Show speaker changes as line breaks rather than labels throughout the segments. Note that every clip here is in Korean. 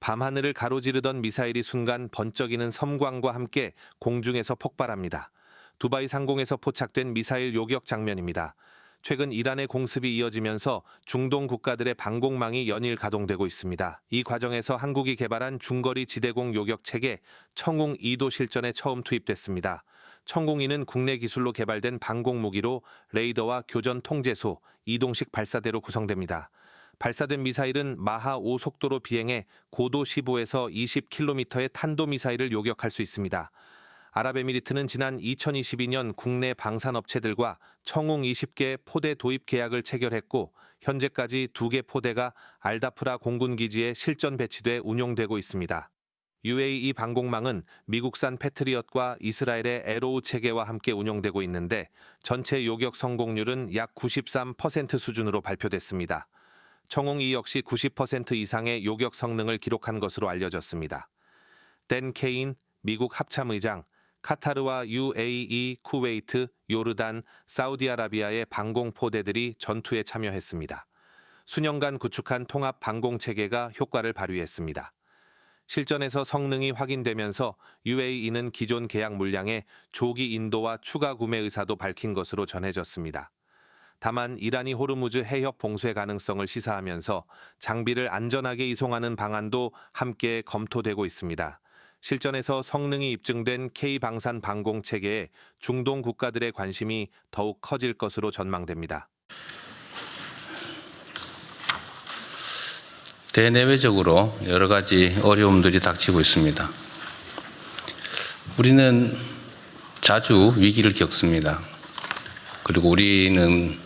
밤하늘을 가로지르던 미사일이 순간 번쩍이는 섬광과 함께 공중에서 폭발합니다. 두바이 상공에서 포착된 미사일 요격 장면입니다. 최근 이란의 공습이 이어지면서 중동 국가들의 방공망이 연일 가동되고 있습니다. 이 과정에서 한국이 개발한 중거리 지대공 요격 체계 청웅-2도 실전에 처음 투입됐습니다. 청웅-2는 국내 기술로 개발된 방공무기로 레이더와 교전 통제소, 이동식 발사대로 구성됩니다. 발사된 미사일은 마하 5 속도로 비행해 고도 15에서 20km의 탄도미사일을 요격할 수 있습니다. 아랍에미리트는 지난 2022년 국내 방산업체들과 청웅 20개 포대 도입 계약을 체결했고 현재까지 2개 포대가 알다프라 공군기지에 실전 배치돼 운용되고 있습니다. UAE 방공망은 미국산 패트리엇과 이스라엘의 에로우 체계와 함께 운용되고 있는데 전체 요격 성공률은 약 93% 수준으로 발표됐습니다. 청웅-2 역시 90% 이상의 요격 성능을 기록한 것으로 알려졌습니다. 댄 케인 미국 합참의장, 카타르와 UAE, 쿠웨이트, 요르단, 사우디아라비아의 방공포대들이 전투에 참여했습니다. 수년간 구축한 통합 방공체계가 효과를 발휘했습니다. 실전에서 성능이 확인되면서 UAE는 기존 계약 물량의 조기 인도와 추가 구매 의사도 밝힌 것으로 전해졌습니다. 다만 이란이 호르무즈 해협 봉쇄 가능성을 시사하면서 장비를 안전하게 이송하는 방안도 함께 검토되고 있습니다. 실전에서 성능이 입증된 K방산 방공체계에 중동 국가들의 관심이 더욱 커질 것으로 전망됩니다.
대내외적으로 여러 가지 어려움들이 닥치고 있습니다. 우리는 자주 위기를 겪습니다. 그리고 우리는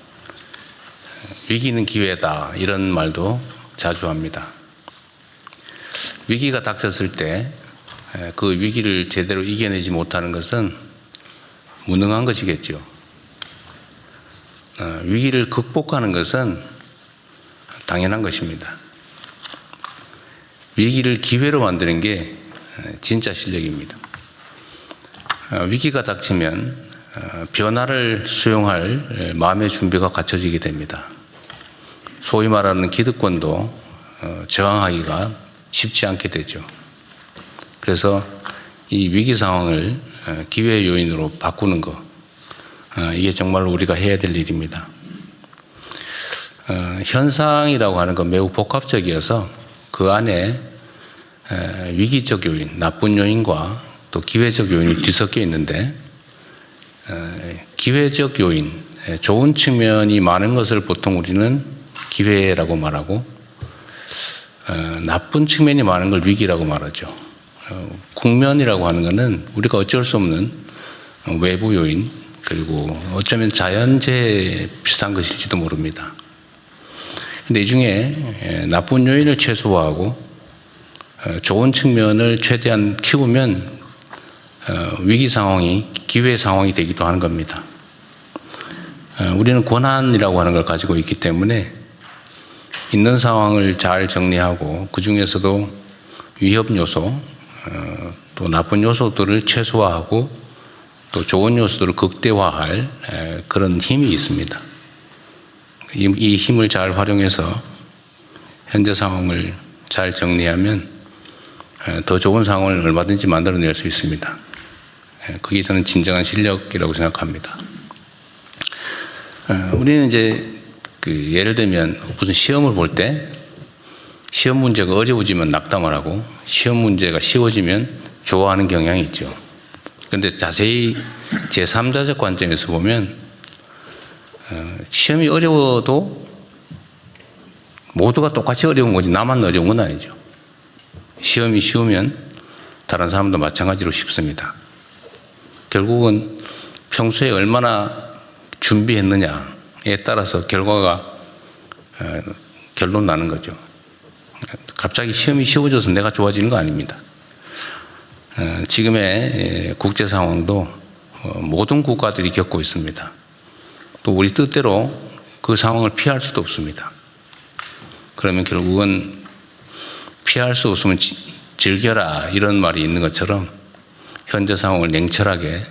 위기는 기회다 이런 말도 자주 합니다. 위기가 닥쳤을 때 그 위기를 제대로 이겨내지 못하는 것은 무능한 것이겠죠. 위기를 극복하는 것은 당연한 것입니다. 위기를 기회로 만드는 게 진짜 실력입니다. 위기가 닥치면 변화를 수용할 마음의 준비가 갖춰지게 됩니다. 소위 말하는 기득권도 저항하기가 쉽지 않게 되죠. 그래서 이 위기 상황을 기회 요인으로 바꾸는 것, 이게 정말로 우리가 해야 될 일입니다. 현상이라고 하는 건 매우 복합적이어서 그 안에 위기적 요인, 나쁜 요인과 또 기회적 요인이 뒤섞여 있는데 기회적 요인, 좋은 측면이 많은 것을 보통 우리는 기회라고 말하고 나쁜 측면이 많은 걸 위기라고 말하죠. 국면이라고 하는 것은 우리가 어쩔 수 없는 외부 요인 그리고 어쩌면 자연재해 비슷한 것일지도 모릅니다. 근데 이 중에 나쁜 요인을 최소화하고 좋은 측면을 최대한 키우면 위기 상황이 기회 상황이 되기도 하는 겁니다. 우리는 권한이라고 하는 걸 가지고 있기 때문에 있는 상황을 잘 정리하고 그 중에서도 위협 요소, 또 나쁜 요소들을 최소화하고 또 좋은 요소들을 극대화할 그런 힘이 있습니다. 이 힘을 잘 활용해서 현재 상황을 잘 정리하면 더 좋은 상황을 얼마든지 만들어낼 수 있습니다. 그게 저는 진정한 실력이라고 생각합니다. 우리는 이제 예를 들면 무슨 시험을 볼 때 시험 문제가 어려워지면 낙담을 하고 시험 문제가 쉬워지면 좋아하는 경향이 있죠. 그런데 자세히 제3자적 관점에서 보면 시험이 어려워도 모두가 똑같이 어려운 거지 나만 어려운 건 아니죠. 시험이 쉬우면 다른 사람도 마찬가지로 쉽습니다. 결국은 평소에 얼마나 준비했느냐에 따라서 결과가 결론 나는 거죠. 갑자기 시험이 쉬워져서 내가 좋아지는 거 아닙니다. 지금의 국제 상황도 모든 국가들이 겪고 있습니다. 또 우리 뜻대로 그 상황을 피할 수도 없습니다. 그러면 결국은 피할 수 없으면 즐겨라 이런 말이 있는 것처럼 현재 상황을 냉철하게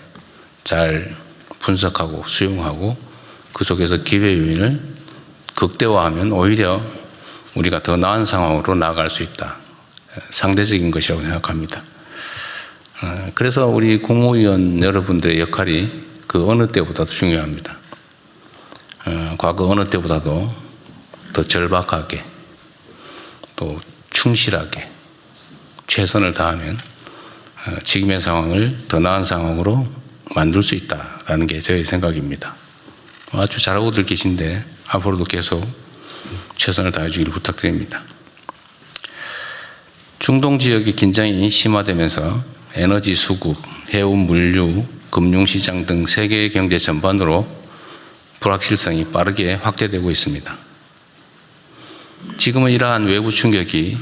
잘 분석하고 수용하고 그 속에서 기회 요인을 극대화하면 오히려 우리가 더 나은 상황으로 나아갈 수 있다. 상대적인 것이라고 생각합니다. 그래서 우리 국무위원 여러분들의 역할이 그 어느 때보다도 중요합니다. 과거 어느 때보다도 더 절박하게 또 충실하게 최선을 다하면 지금의 상황을 더 나은 상황으로 만들 수 있다라는 게 저의 생각입니다. 아주 잘하고들 계신데 앞으로도 계속 최선을 다해 주기를 부탁드립니다. 중동 지역의 긴장이 심화되면서 에너지 수급, 해운 물류, 금융시장 등 세계 경제 전반으로 불확실성이 빠르게 확대되고 있습니다. 지금은 이러한 외부 충격이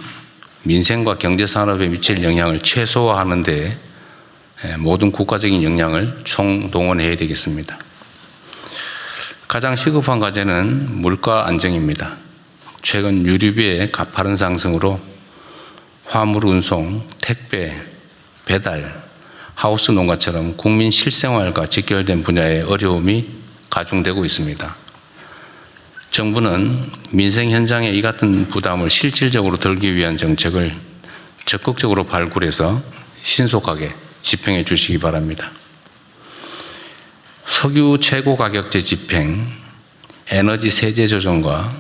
민생과 경제산업에 미칠 영향을 최소화하는 데 모든 국가적인 역량을 총동원해야 되겠습니다. 가장 시급한 과제는 물가 안정입니다. 최근 유류비의 가파른 상승으로 화물 운송, 택배, 배달, 하우스 농가처럼 국민 실생활과 직결된 분야의 어려움이 가중되고 있습니다. 정부는 민생 현장의 이 같은 부담을 실질적으로 덜기 위한 정책을 적극적으로 발굴해서 신속하게 집행해 주시기 바랍니다. 석유 최고 가격제 집행, 에너지 세제 조정과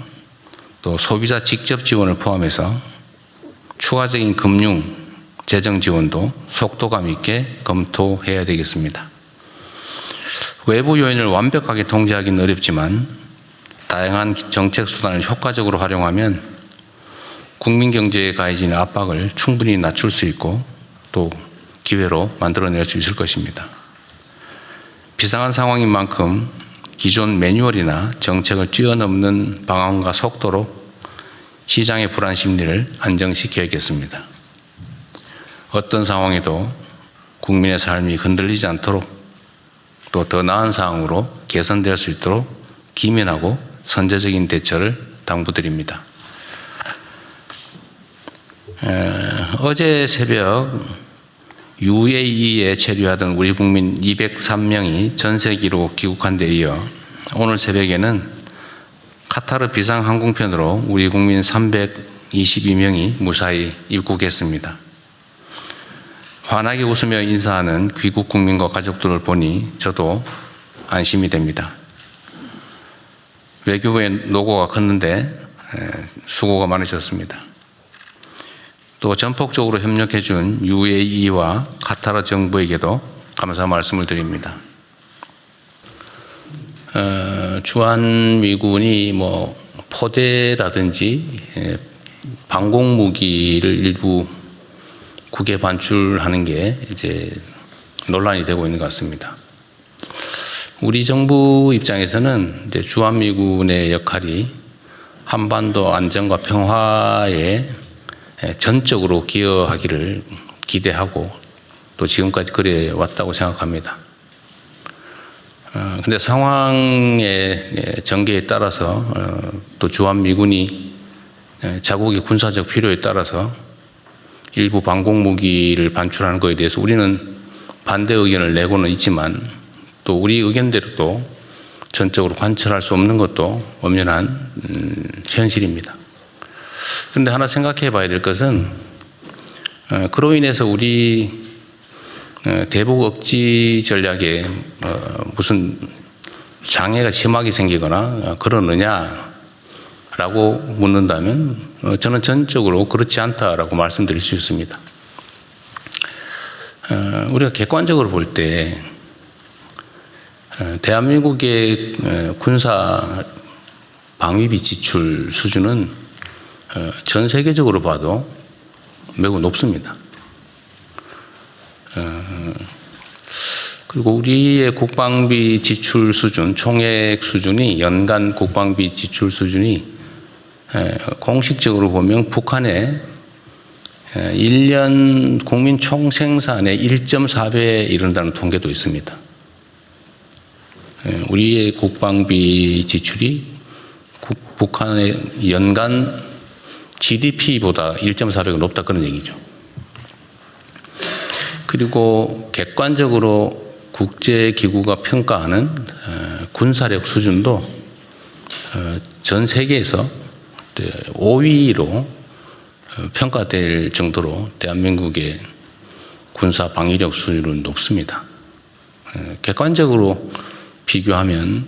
또 소비자 직접 지원을 포함해서 추가적인 금융, 재정 지원도 속도감 있게 검토해야 되겠습니다. 외부 요인을 완벽하게 통제하기는 어렵지만 다양한 정책 수단을 효과적으로 활용하면 국민 경제에 가해지는 압박을 충분히 낮출 수 있고 또 기회로 만들어낼 수 있을 것입니다. 비상한 상황인 만큼 기존 매뉴얼이나 정책을 뛰어넘는 방안과 속도로 시장의 불안 심리를 안정시켜야겠습니다. 어떤 상황에도 국민의 삶이 흔들리지 않도록 또 더 나은 상황으로 개선될 수 있도록 기민하고 선제적인 대처를 당부드립니다. 어제 새벽 UAE에 체류하던 우리 국민 203명이 전 세계로 귀국한 데 이어 오늘 새벽에는 카타르 비상항공편으로 우리 국민 322명이 무사히 입국했습니다. 환하게 웃으며 인사하는 귀국 국민과 가족들을 보니 저도 안심이 됩니다. 외교부의 노고가 컸는데 수고가 많으셨습니다. 또 전폭적으로 협력해 준 UAE와 카타르 정부에게도 감사 말씀을 드립니다. 주한미군이 포대라든지 방공무기를 일부 국외 반출하는 게 이제 논란이 되고 있는 것 같습니다. 우리 정부 입장에서는 이제 주한미군의 역할이 한반도 안정과 평화에 전적으로 기여하기를 기대하고 또 지금까지 그래 왔다고 생각합니다. 그런데 상황의 전개에 따라서 또 주한미군이 자국의 군사적 필요에 따라서 일부 방공무기를 반출하는 것에 대해서 우리는 반대 의견을 내고는 있지만 또 우리 의견대로도 전적으로 관철할 수 없는 것도 엄연한 현실입니다. 그런데 하나 생각해 봐야 될 것은 그로 인해서 우리 대북 억지 전략에 무슨 장애가 심하게 생기거나 그러느냐라고 묻는다면 저는 전적으로 그렇지 않다라고 말씀드릴 수 있습니다. 우리가 객관적으로 볼 때 대한민국의 군사 방위비 지출 수준은 전 세계적으로 봐도 매우 높습니다. 그리고 우리의 국방비 지출 수준, 총액 수준이 연간 국방비 지출 수준이 공식적으로 보면 북한의 1년 국민 총생산의 1.4배에 이른다는 통계도 있습니다. 우리의 국방비 지출이 북한의 연간 GDP보다 1.4배가 높다 그런 얘기죠. 그리고 객관적으로 국제기구가 평가하는 군사력 수준도 전 세계에서 5위로 평가될 정도로 대한민국의 군사 방위력 수준은 높습니다. 객관적으로 비교하면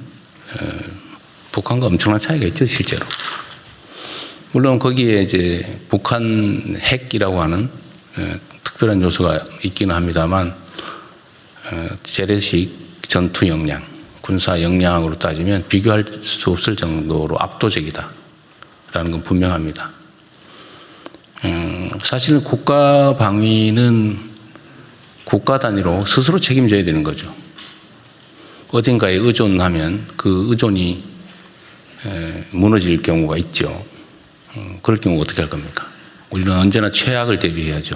북한과 엄청난 차이가 있죠, 실제로. 물론 거기에 이제 북한 핵이라고 하는 특별한 요소가 있기는 합니다만 재래식 전투 역량, 군사 역량으로 따지면 비교할 수 없을 정도로 압도적이다라는 건 분명합니다. 사실은 국가 방위는 국가 단위로 스스로 책임져야 되는 거죠. 어딘가에 의존하면 그 의존이 무너질 경우가 있죠. 그럴 경우 어떻게 할 겁니까? 우리는 언제나 최악을 대비해야죠.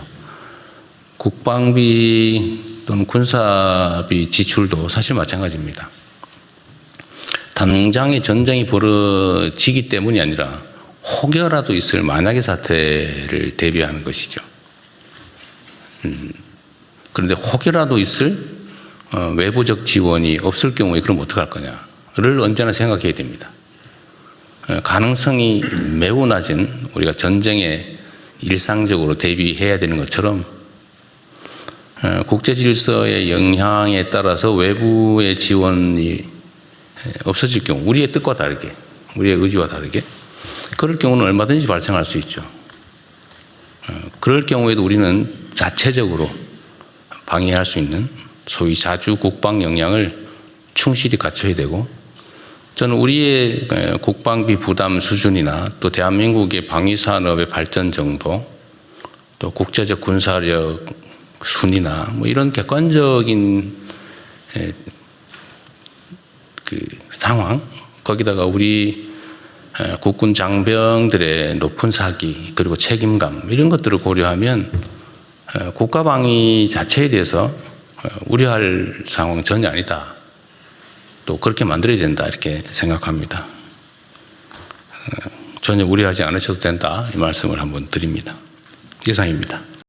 국방비 또는 군사비 지출도 사실 마찬가지입니다. 당장의 전쟁이 벌어지기 때문이 아니라 혹여라도 있을 만약의 사태를 대비하는 것이죠. 그런데 혹여라도 있을 외부적 지원이 없을 경우에 그럼 어떡할 거냐를 언제나 생각해야 됩니다. 가능성이 매우 낮은 우리가 전쟁에 일상적으로 대비해야 되는 것처럼 국제 질서의 영향에 따라서 외부의 지원이 없어질 경우 우리의 뜻과 다르게 우리의 의지와 다르게 그럴 경우는 얼마든지 발생할 수 있죠. 그럴 경우에도 우리는 자체적으로 방해할 수 있는 소위 자주 국방 역량을 충실히 갖춰야 되고 저는 우리의 국방비 부담 수준이나 또 대한민국의 방위산업의 발전 정도 또 국제적 군사력 순위나 뭐 이런 객관적인 그 상황 거기다가 우리 국군 장병들의 높은 사기 그리고 책임감 이런 것들을 고려하면 국가 방위 자체에 대해서 우려할 상황은 전혀 아니다. 또 그렇게 만들어야 된다 이렇게 생각합니다. 전혀 우려하지 않으셔도 된다 이 말씀을 한번 드립니다. 이상입니다.